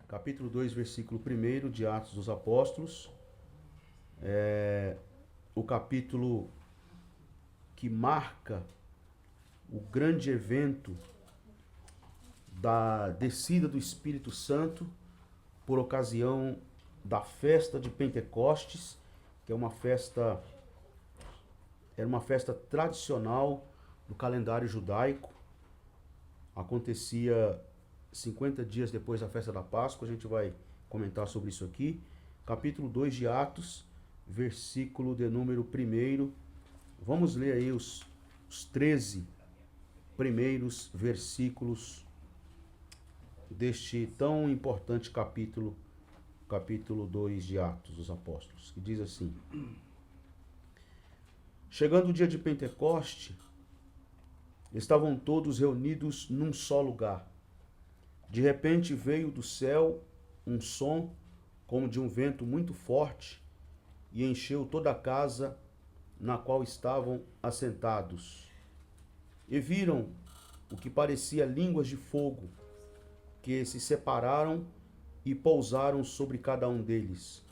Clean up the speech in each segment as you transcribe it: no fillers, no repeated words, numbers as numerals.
capítulo 2, versículo 1 de Atos dos Apóstolos. O capítulo que marca o grande evento da descida do Espírito Santo por ocasião da festa de Pentecostes, que era uma festa tradicional do calendário judaico. Acontecia 50 dias depois da festa da Páscoa. A gente vai comentar sobre isso aqui. Capítulo 2 de Atos, versículo de número 1. Vamos ler aí os 13 primeiros versículos deste tão importante capítulo 2 de Atos dos Apóstolos, que diz assim: Chegando o dia de Pentecoste, estavam todos reunidos num só lugar. De repente veio do céu um som como de um vento muito forte e encheu toda a casa na qual estavam assentados. E viram o que parecia línguas de fogo, que se separaram e pousaram sobre cada um deles.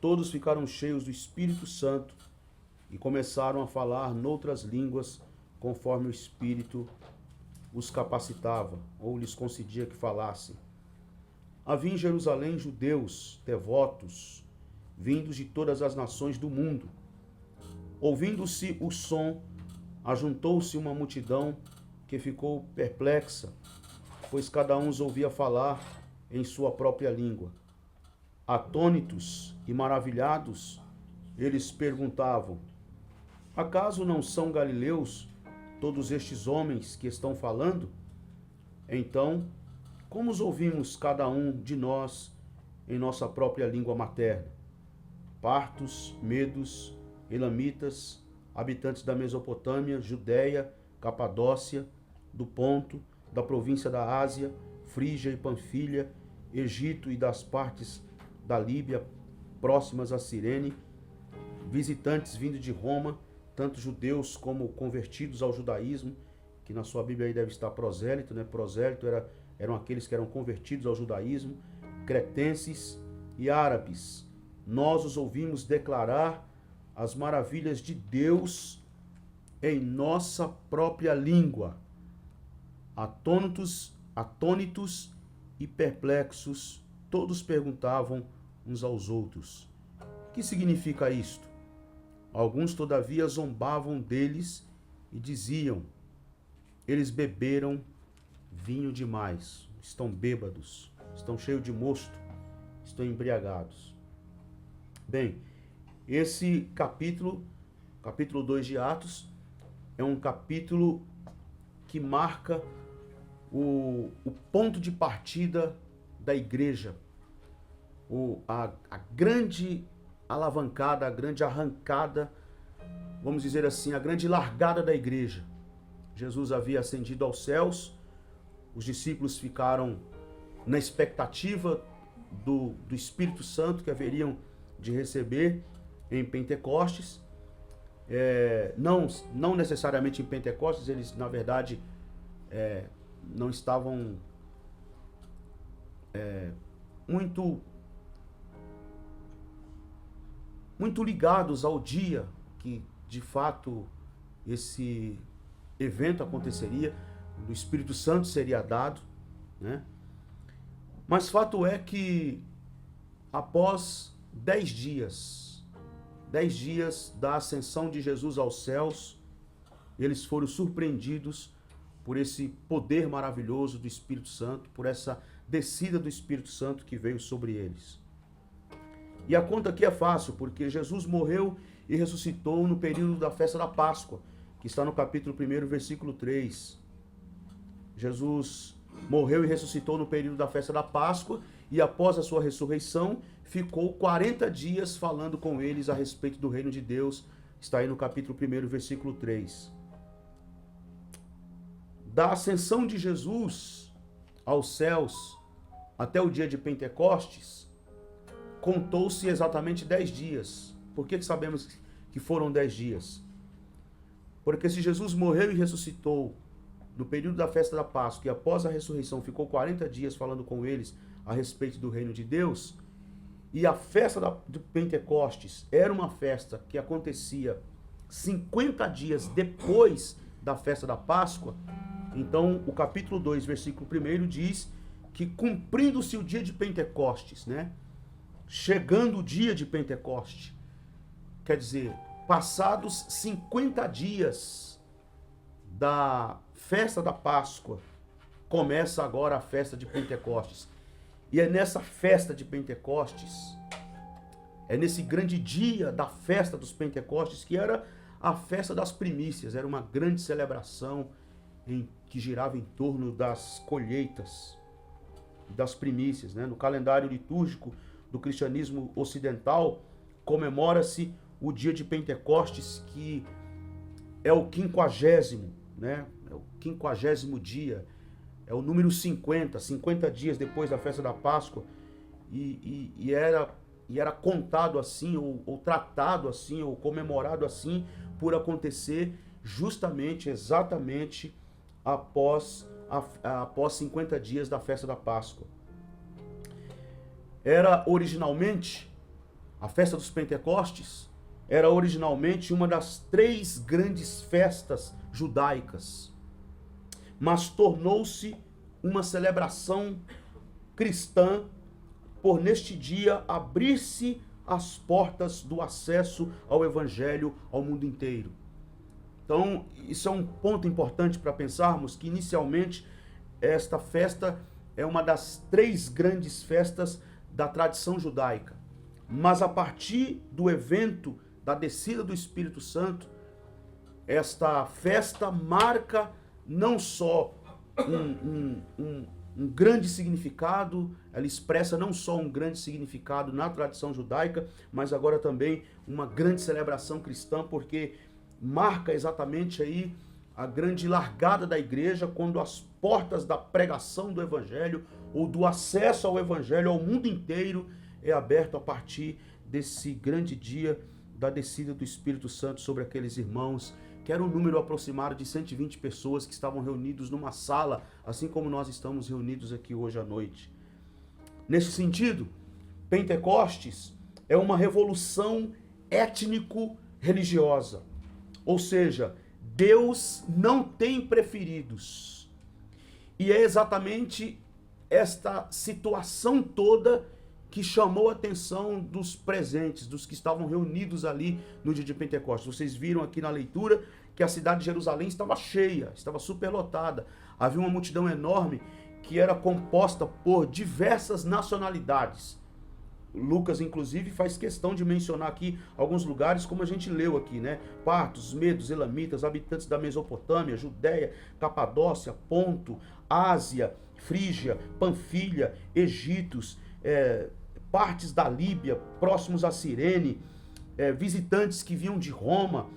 Todos ficaram cheios do Espírito Santo e começaram a falar noutras línguas, conforme o Espírito os capacitava, ou lhes concedia que falassem. Havia em Jerusalém judeus devotos, vindos de todas as nações do mundo. Ouvindo-se o som, ajuntou-se uma multidão que ficou perplexa, pois cada um os ouvia falar em sua própria língua. Atônitos e maravilhados, eles perguntavam: acaso não são galileus todos estes homens que estão falando? Então, como os ouvimos cada um de nós em nossa própria língua materna? Partos, medos, elamitas, habitantes da Mesopotâmia, Judéia, Capadócia, do Ponto, da província da Ásia, Frígia e Panfilha, Egito e das partes da Líbia próximas a Cirene, visitantes vindos de Roma, tanto judeus como convertidos ao judaísmo, que na sua Bíblia aí deve estar prosélito, né? Prosélito eram aqueles que eram convertidos ao judaísmo, cretenses e árabes. Nós os ouvimos declarar as maravilhas de Deus em nossa própria língua. Atônitos e perplexos, todos perguntavam uns aos outros: que significa isto? Alguns, todavia, zombavam deles e diziam: eles beberam vinho demais, estão bêbados, estão cheios de mosto, estão embriagados. Bem, esse capítulo 2 de Atos, é um capítulo que marca o ponto de partida da igreja, a grande alavancada, a grande arrancada, vamos dizer assim, a grande largada da igreja. Jesus havia ascendido aos céus, os discípulos ficaram na expectativa do Espírito Santo que haveriam de receber em Pentecostes. Não necessariamente em Pentecostes, eles na verdade não estavam muito ligados ao dia que de fato esse evento aconteceria, o Espírito Santo seria dado, né? Mas fato é que após 10 dias da ascensão de Jesus aos céus, eles foram surpreendidos por esse poder maravilhoso do Espírito Santo, por essa descida do Espírito Santo que veio sobre eles. E a conta aqui é fácil, porque Jesus morreu e ressuscitou no período da festa da Páscoa, que está no capítulo 1, versículo 3. Jesus morreu e ressuscitou no período da festa da Páscoa, e após a sua ressurreição, ficou 40 dias falando com eles a respeito do reino de Deus. Está aí no capítulo 1, versículo 3. Da ascensão de Jesus aos céus até o dia de Pentecostes, contou-se exatamente 10 dias. Por que sabemos que foram 10 dias? Porque se Jesus morreu e ressuscitou no período da festa da Páscoa e após a ressurreição ficou 40 dias falando com eles a respeito do reino de Deus, e a festa de Pentecostes era uma festa que acontecia 50 dias depois da festa da Páscoa, então o capítulo 2, versículo 1 diz que cumprindo-se o dia de Pentecostes, né? Chegando o dia de Pentecoste, quer dizer, passados 50 dias da festa da Páscoa, começa agora a festa de Pentecostes. E é nessa festa de Pentecostes, é nesse grande dia da festa dos Pentecostes, que era a festa das primícias, era uma grande celebração que girava em torno das colheitas, das primícias, né? No calendário litúrgico do cristianismo ocidental, comemora-se o dia de Pentecostes, que é o 50º, né? É o 50º dia, é o número 50 dias depois da festa da Páscoa, e era contado assim, ou tratado assim, ou comemorado assim, por acontecer justamente, exatamente, após 50 dias da festa da Páscoa. Era originalmente, a festa dos Pentecostes, era originalmente uma das 3 grandes festas judaicas, mas tornou-se uma celebração cristã por neste dia abrir-se as portas do acesso ao Evangelho ao mundo inteiro. Então, isso é um ponto importante para pensarmos, que inicialmente esta festa é uma das 3 grandes festas da tradição judaica. Mas a partir do evento da descida do Espírito Santo, esta festa marca não só um grande significado, ela expressa não só um grande significado na tradição judaica, mas agora também uma grande celebração cristã, porque marca exatamente aí a grande largada da igreja, quando as portas da pregação do Evangelho, ou do acesso ao Evangelho ao mundo inteiro, é aberto a partir desse grande dia da descida do Espírito Santo sobre aqueles irmãos, que era um número aproximado de 120 pessoas que estavam reunidos numa sala, assim como nós estamos reunidos aqui hoje à noite. Nesse sentido, Pentecostes é uma revolução étnico-religiosa. Ou seja, Deus não tem preferidos. E é exatamente esta situação toda que chamou a atenção dos presentes, dos que estavam reunidos ali no dia de Pentecostes. Vocês viram aqui na leitura que a cidade de Jerusalém estava cheia, estava superlotada. Havia uma multidão enorme que era composta por diversas nacionalidades. Lucas, inclusive, faz questão de mencionar aqui alguns lugares, como a gente leu aqui, né? Partos, medos, elamitas, habitantes da Mesopotâmia, Judéia, Capadócia, Ponto, Ásia, Frígia, Panfilha, Egitos, partes da Líbia, próximos a Cirene, visitantes que vinham de Roma,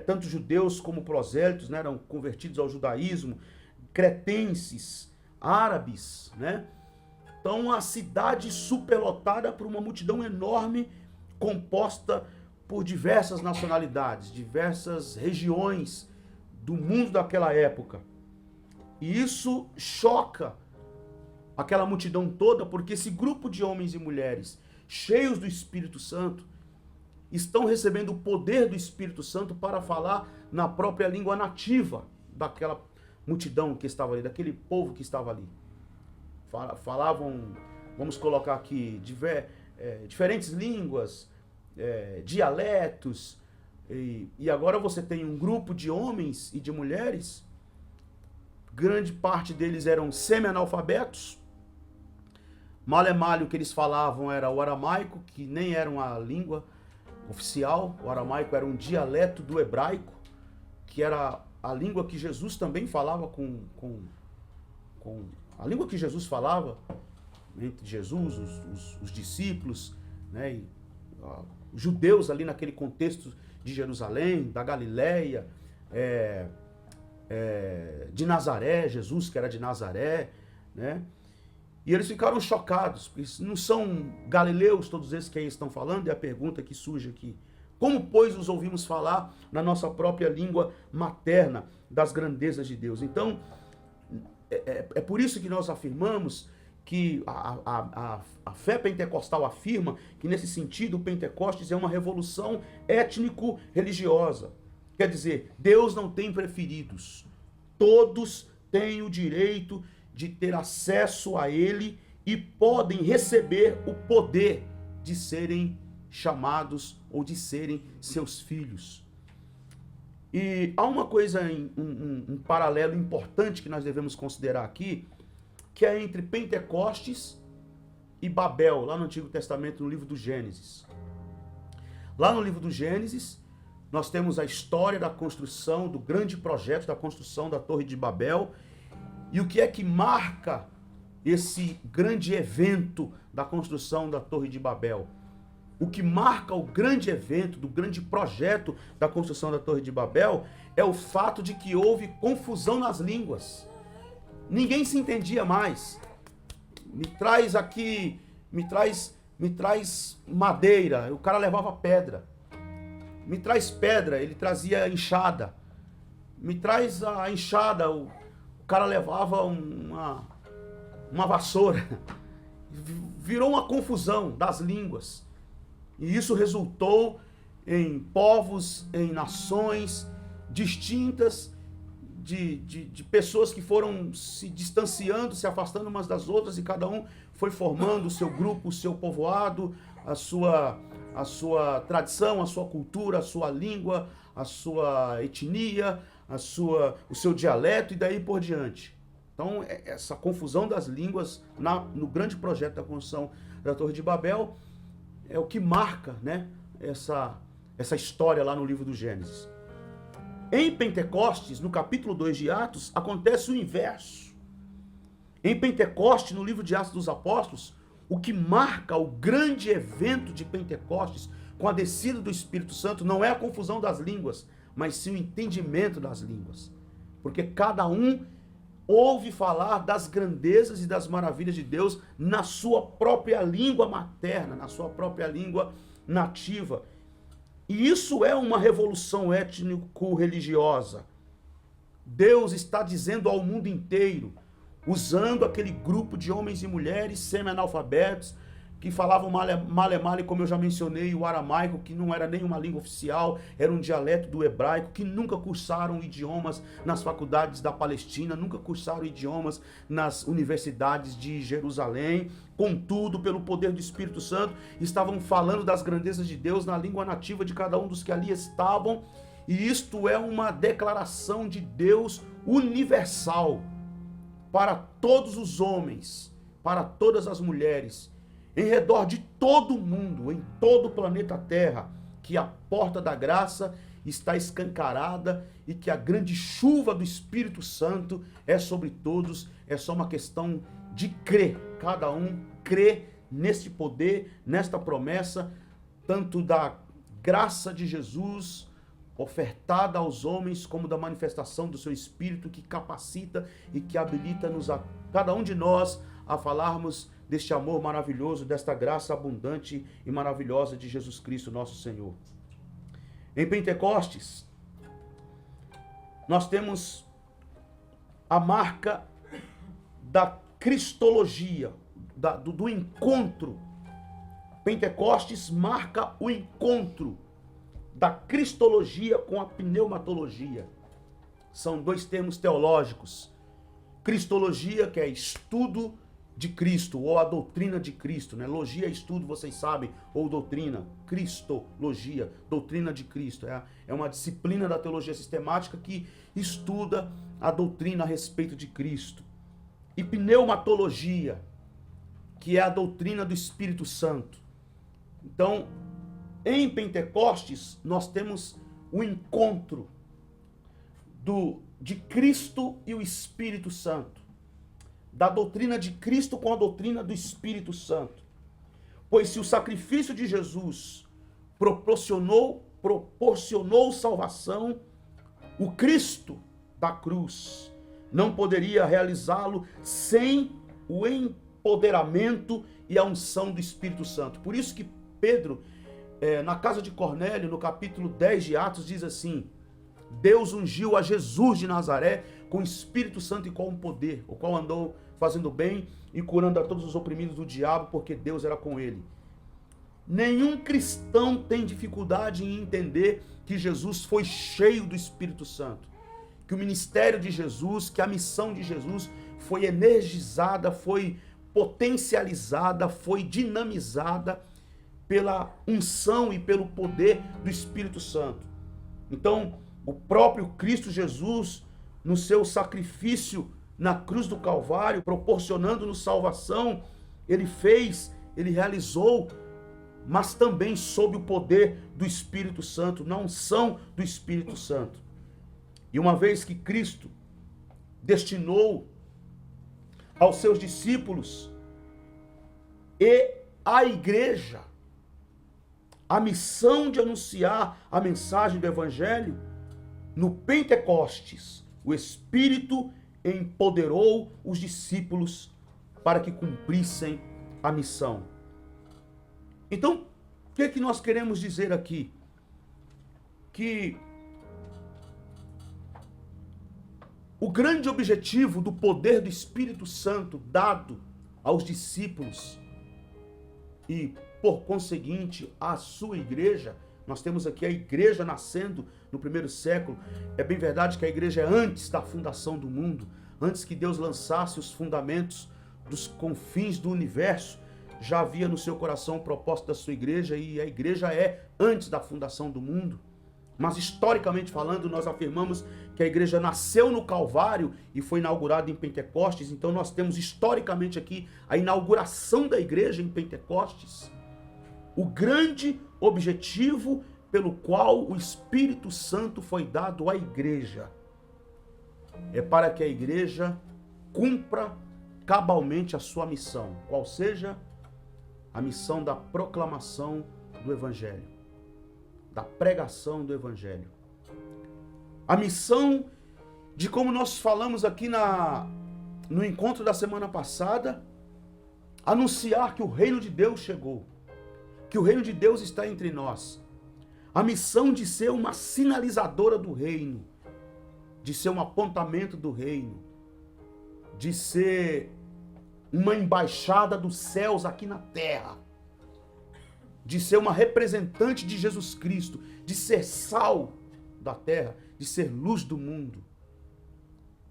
tanto judeus como prosélitos, né, eram convertidos ao judaísmo, cretenses, árabes, né? Então, a cidade superlotada por uma multidão enorme, composta por diversas nacionalidades, diversas regiões do mundo daquela época. E isso choca aquela multidão toda, porque esse grupo de homens e mulheres cheios do Espírito Santo estão recebendo o poder do Espírito Santo para falar na própria língua nativa daquela multidão que estava ali, daquele povo que estava ali. Falavam, vamos colocar aqui, diferentes línguas, dialetos, e agora você tem um grupo de homens e de mulheres, grande parte deles eram semi-analfabetos, mal o que eles falavam era o aramaico, que nem era uma língua oficial. O aramaico era um dialeto do hebraico, que era a língua que Jesus também falava a língua que Jesus falava entre Jesus, os discípulos, né, e, os judeus ali naquele contexto de Jerusalém, da Galileia, de Nazaré, Jesus que era de Nazaré, né? E eles ficaram chocados, porque não são galileus todos esses que aí estão falando, e a pergunta que surge aqui, Como, pois, os ouvimos falar na nossa própria língua materna das grandezas de Deus? Então, é por isso que nós afirmamos que a fé pentecostal afirma que, nesse sentido, o Pentecostes é uma revolução étnico-religiosa. Quer dizer, Deus não tem preferidos. Todos têm o direito de ter acesso a Ele e podem receber o poder de serem chamados ou de serem seus filhos. E há uma coisa, um paralelo importante que nós devemos considerar aqui, que é entre Pentecostes e Babel, lá no Antigo Testamento, no livro do Gênesis. Lá no livro do Gênesis, nós temos a história da construção, do grande projeto da construção da Torre de Babel. E o que é que marca esse grande evento da construção da Torre de Babel? O que marca o grande evento, do grande projeto da construção da Torre de Babel, é o fato de que houve confusão nas línguas. Ninguém se entendia mais. Me traz aqui, me traz madeira. O cara levava pedra. Me traz pedra, ele trazia enxada. Me traz a enxada, o cara levava uma vassoura. Virou uma confusão das línguas. E isso resultou em povos, em nações distintas, de pessoas que foram se distanciando, se afastando umas das outras, e cada um foi formando o seu grupo, o seu povoado, a sua tradição, a sua cultura, a sua língua, a sua etnia, o seu dialeto e daí por diante. Então, essa confusão das línguas no grande projeto da construção da Torre de Babel é o que marca, né, essa história lá no livro do Gênesis. Em Pentecostes, no capítulo 2 de Atos, acontece o inverso. Em Pentecostes, no livro de Atos dos Apóstolos, o que marca o grande evento de Pentecostes, com a descida do Espírito Santo, não é a confusão das línguas, mas sim o entendimento das línguas. Porque cada um ouve falar das grandezas e das maravilhas de Deus na sua própria língua materna, na sua própria língua nativa. E isso é uma revolução étnico-religiosa. Deus está dizendo ao mundo inteiro, usando aquele grupo de homens e mulheres semi-analfabetos, que falavam male, como eu já mencionei, o aramaico, que não era nenhuma língua oficial, era um dialeto do hebraico, que nunca cursaram idiomas nas faculdades da Palestina, nunca cursaram idiomas nas universidades de Jerusalém. Contudo, pelo poder do Espírito Santo, estavam falando das grandezas de Deus na língua nativa de cada um dos que ali estavam. E isto é uma declaração de Deus universal para todos os homens, para todas as mulheres, em redor de todo o mundo, em todo o planeta Terra, que a porta da graça está escancarada e que a grande chuva do Espírito Santo é sobre todos. É só uma questão de crer. Cada um crê neste poder, nesta promessa, tanto da graça de Jesus ofertada aos homens, como da manifestação do seu Espírito que capacita e que habilita-nos a cada um de nós a falarmos deste amor maravilhoso, desta graça abundante e maravilhosa de Jesus Cristo, nosso Senhor. Em Pentecostes, nós temos a marca da cristologia, do encontro. Pentecostes marca o encontro da cristologia com a pneumatologia. São dois termos teológicos. Cristologia, que é estudo de Cristo, ou a doutrina de Cristo, né? Logia é estudo, vocês sabem, ou doutrina. Cristologia, doutrina de Cristo. É uma disciplina da teologia sistemática que estuda a doutrina a respeito de Cristo. E pneumatologia, que é a doutrina do Espírito Santo. Então, em Pentecostes, nós temos o encontro de Cristo e o Espírito Santo. Da doutrina de Cristo com a doutrina do Espírito Santo. Pois se o sacrifício de Jesus proporcionou salvação, o Cristo da cruz não poderia realizá-lo sem o empoderamento e a unção do Espírito Santo. Por isso que Pedro, na casa de Cornélio, no capítulo 10 de Atos, diz assim: Deus ungiu a Jesus de Nazaré com o Espírito Santo e com poder, o qual andou fazendo bem e curando a todos os oprimidos do diabo, porque Deus era com ele. Nenhum cristão tem dificuldade em entender que Jesus foi cheio do Espírito Santo, que o ministério de Jesus, que a missão de Jesus foi energizada, foi potencializada, foi dinamizada pela unção e pelo poder do Espírito Santo. Então, o próprio Cristo Jesus, no seu sacrifício na cruz do Calvário, proporcionando-nos salvação, ele realizou, mas também sob o poder do Espírito Santo, na unção do Espírito Santo. E uma vez que Cristo destinou aos seus discípulos e à igreja a missão de anunciar a mensagem do Evangelho, no Pentecostes, o Espírito empoderou os discípulos para que cumprissem a missão. Então, o que é que nós queremos dizer aqui? Que o grande objetivo do poder do Espírito Santo dado aos discípulos e, por conseguinte, à sua igreja, nós temos aqui a igreja nascendo no primeiro século. É bem verdade que a igreja é antes da fundação do mundo, antes que Deus lançasse os fundamentos dos confins do universo, já havia no seu coração o propósito da sua igreja, e a igreja é antes da fundação do mundo. Mas historicamente falando, nós afirmamos que a igreja nasceu no Calvário e foi inaugurada em Pentecostes. Então nós temos historicamente aqui a inauguração da igreja em Pentecostes. O grande objetivo pelo qual o Espírito Santo foi dado à igreja é para que a igreja cumpra cabalmente a sua missão, qual seja a missão da proclamação do Evangelho, da pregação do Evangelho. A missão de, como nós falamos aqui no encontro da semana passada, anunciar que o reino de Deus chegou, que o reino de Deus está entre nós. A missão de ser uma sinalizadora do reino, de ser um apontamento do reino, de ser uma embaixada dos céus aqui na terra, de ser uma representante de Jesus Cristo, de ser sal da terra, de ser luz do mundo,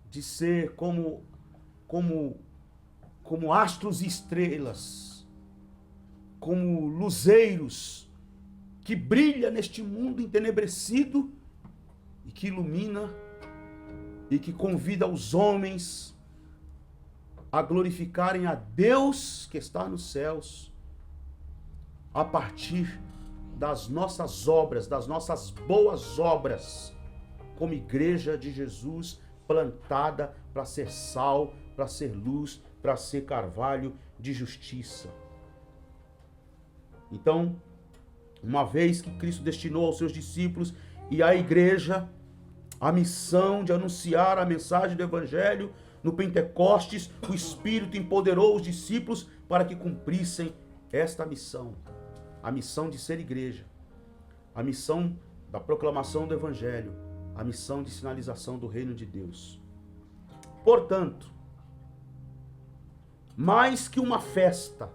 de ser como astros e estrelas, como luzeiros que brilha neste mundo entenebrecido e que ilumina e que convida os homens a glorificarem a Deus que está nos céus a partir das nossas obras, das nossas boas obras, como igreja de Jesus plantada para ser sal, para ser luz, para ser carvalho de justiça. Então, uma vez que Cristo destinou aos seus discípulos e à igreja a missão de anunciar a mensagem do Evangelho, no Pentecostes, o Espírito empoderou os discípulos para que cumprissem esta missão. A missão de ser igreja, a missão da proclamação do Evangelho, a missão de sinalização do reino de Deus. Portanto, mais que uma festa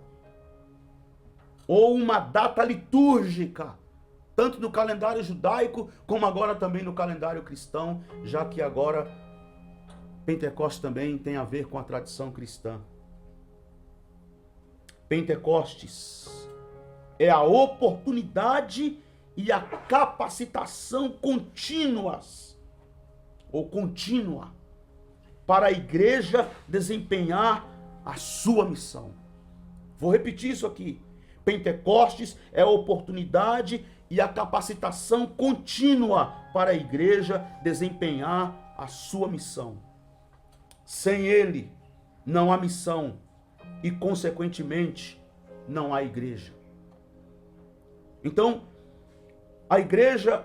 ou uma data litúrgica, tanto no calendário judaico como agora também no calendário cristão, já que agora Pentecostes também tem a ver com a tradição cristã. Pentecostes é a oportunidade e a capacitação contínuas ou contínua para a igreja desempenhar a sua missão. Vou repetir isso aqui. Pentecostes é a oportunidade e a capacitação contínua para a igreja desempenhar a sua missão. Sem ele, não há missão e, consequentemente, não há igreja. Então, a igreja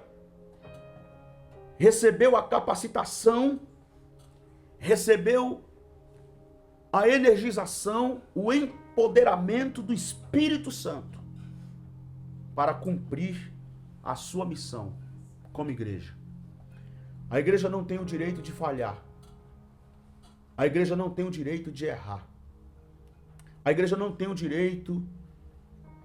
recebeu a capacitação, recebeu a energização, o empoderamento do Espírito Santo para cumprir a sua missão como igreja. A igreja não tem o direito de falhar. A igreja não tem o direito de errar. A igreja não tem o direito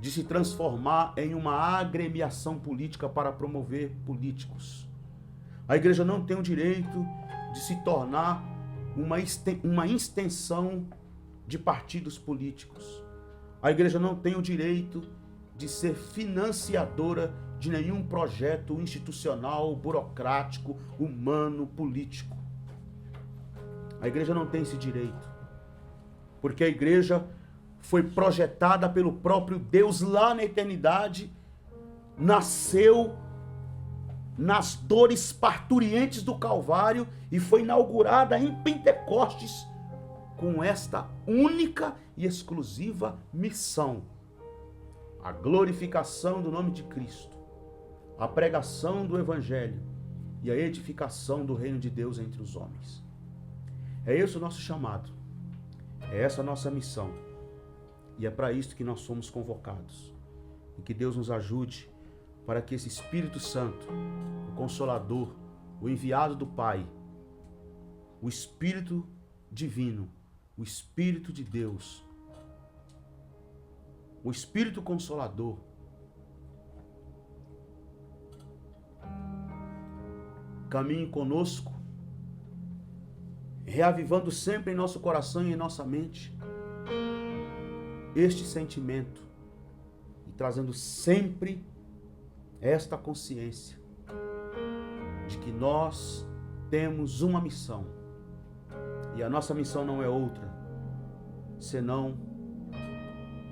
de se transformar em uma agremiação política para promover políticos. A igreja não tem o direito de se tornar uma extensão de partidos políticos. A igreja não tem o direito de ser financiadora de nenhum projeto institucional, burocrático, humano, político. A igreja não tem esse direito, porque a igreja foi projetada pelo próprio Deus lá na eternidade, nasceu nas dores parturientes do Calvário e foi inaugurada em Pentecostes com esta única e exclusiva missão: a glorificação do nome de Cristo, a pregação do Evangelho e a edificação do reino de Deus entre os homens. É esse o nosso chamado, é essa a nossa missão, e é para isso que nós somos convocados. E que Deus nos ajude para que esse Espírito Santo, o Consolador, o enviado do Pai, o Espírito Divino, o Espírito de Deus, o Espírito Consolador, caminhe conosco, reavivando sempre em nosso coração e em nossa mente este sentimento e trazendo sempre esta consciência de que nós temos uma missão, e a nossa missão não é outra senão,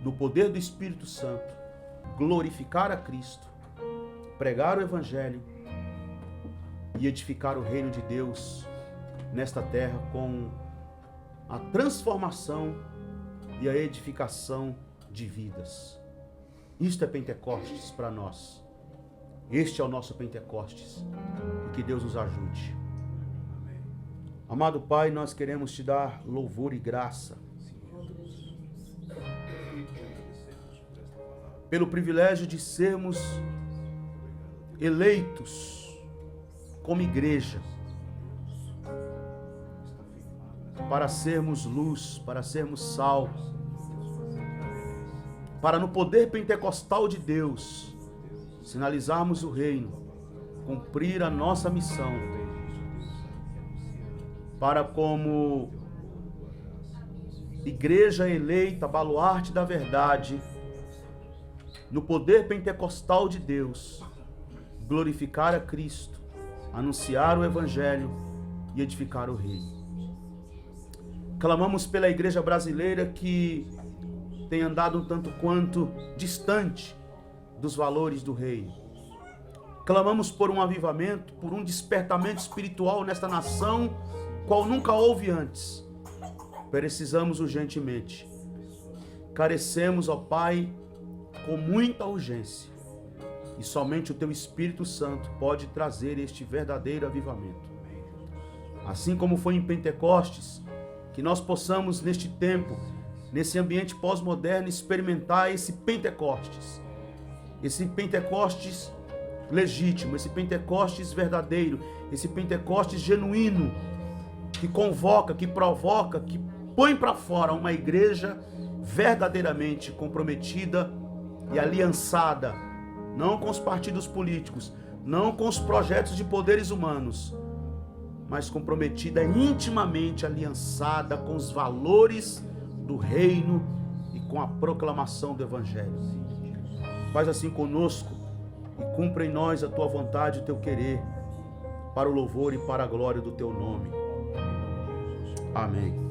no poder do Espírito Santo, glorificar a Cristo, pregar o Evangelho e edificar o reino de Deus nesta terra com a transformação e a edificação de vidas. Isto é Pentecostes para nós. Este é o nosso Pentecostes. E que Deus nos ajude. Amado Pai, nós queremos te dar louvor e graça pelo privilégio de sermos eleitos como igreja para sermos luz, para sermos sal, para no poder pentecostal de Deus sinalizarmos o reino, cumprir a nossa missão, para como igreja eleita, baluarte da verdade, no poder pentecostal de Deus, glorificar a Cristo, anunciar o Evangelho e edificar o reino. Clamamos pela igreja brasileira que tem andado um tanto quanto distante dos valores do reino. Clamamos por um avivamento, por um despertamento espiritual nesta nação, qual nunca houve antes. Precisamos urgentemente. Carecemos, ó Pai, com muita urgência. E somente o Teu Espírito Santo pode trazer este verdadeiro avivamento. Assim como foi em Pentecostes, que nós possamos neste tempo, nesse ambiente pós-moderno, experimentar esse Pentecostes legítimo, esse Pentecostes verdadeiro, esse Pentecostes genuíno, que convoca, que provoca, que põe para fora uma igreja verdadeiramente comprometida e aliançada, não com os partidos políticos, não com os projetos de poderes humanos, mas comprometida, intimamente aliançada com os valores do reino e com a proclamação do Evangelho. Faz assim conosco e cumpra em nós a Tua vontade e o Teu querer, para o louvor e para a glória do Teu nome. Amém.